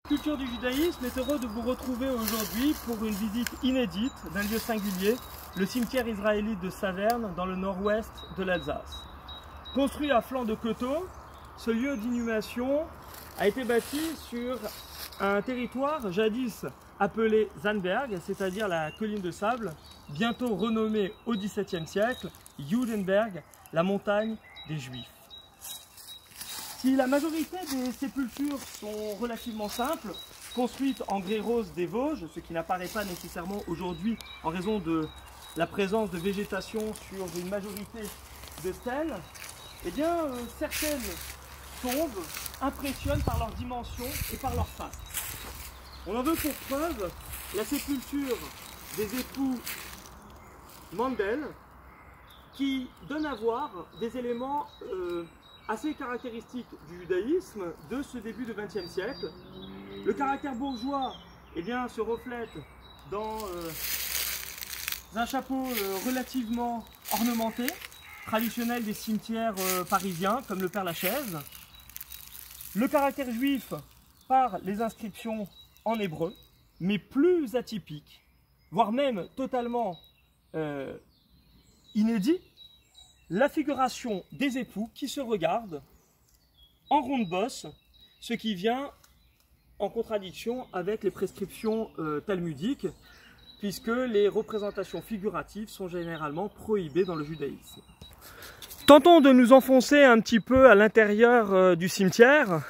Culture du judaïsme est heureux de vous retrouver aujourd'hui pour une visite inédite d'un lieu singulier, le cimetière israélite de Saverne dans le nord-ouest de l'Alsace. Construit à flanc de coteau, ce lieu d'inhumation a été bâti sur un territoire jadis appelé Zandberg, c'est-à-dire la colline de sable, bientôt renommée au XVIIe siècle Judenberg, la montagne des Juifs. Si la majorité des sépultures sont relativement simples, construites en grès rose des Vosges, ce qui n'apparaît pas nécessairement aujourd'hui en raison de la présence de végétation sur une majorité de stèles, eh bien certaines tombes impressionnent par leur dimension et par leur face. On en veut pour preuve la sépulture des époux Mandel, qui donne à voir des éléments assez caractéristiques du judaïsme de ce début du XXe siècle. Le caractère bourgeois se reflète dans un chapeau relativement ornementé, traditionnel des cimetières parisiens, comme le Père-Lachaise. Le caractère juif par les inscriptions en hébreu, mais plus atypique, voire même totalement inédit, la figuration des époux qui se regardent en ronde bosse, ce qui vient en contradiction avec les prescriptions talmudiques, puisque les représentations figuratives sont généralement prohibées dans le judaïsme. Tentons de nous enfoncer un petit peu à l'intérieur du cimetière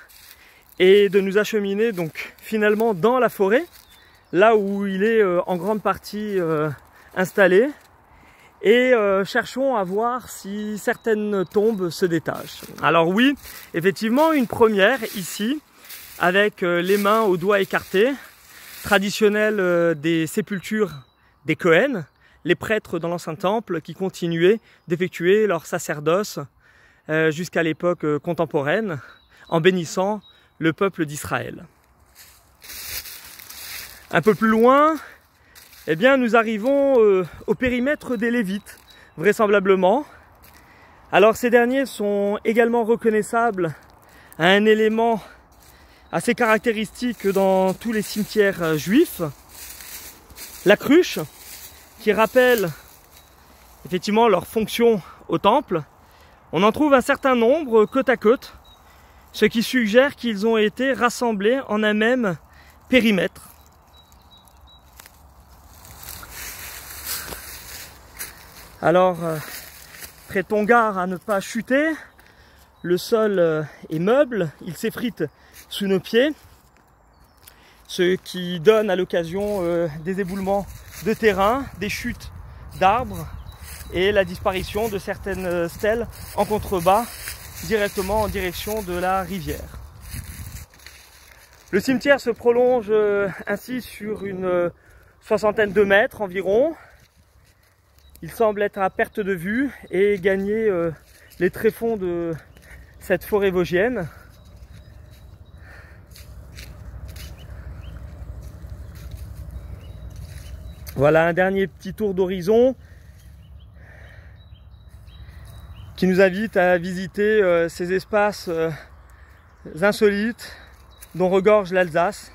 et de nous acheminer donc finalement dans la forêt, là où il est en grande partie installé. Et cherchons à voir si certaines tombes se détachent. Alors oui, effectivement, une première ici, avec les mains aux doigts écartés, traditionnelle des sépultures des Cohen, les prêtres dans l'ancien temple qui continuaient d'effectuer leur sacerdoce jusqu'à l'époque contemporaine, en bénissant le peuple d'Israël. Un peu plus loin, eh bien, nous arrivons au périmètre des Lévites, vraisemblablement. Alors ces derniers sont également reconnaissables à un élément assez caractéristique dans tous les cimetières juifs, la cruche, qui rappelle effectivement leur fonction au temple. On en trouve un certain nombre côte à côte, ce qui suggère qu'ils ont été rassemblés en un même périmètre. Alors, prêtons garde à ne pas chuter. Le sol est meuble, il s'effrite sous nos pieds, ce qui donne à l'occasion des éboulements de terrain, des chutes d'arbres et la disparition de certaines stèles en contrebas directement en direction de la rivière. Le cimetière se prolonge ainsi sur une soixantaine de mètres environ. Il semble être à perte de vue et gagner les tréfonds de cette forêt vosgienne. Voilà un dernier petit tour d'horizon qui nous invite à visiter ces espaces insolites dont regorge l'Alsace.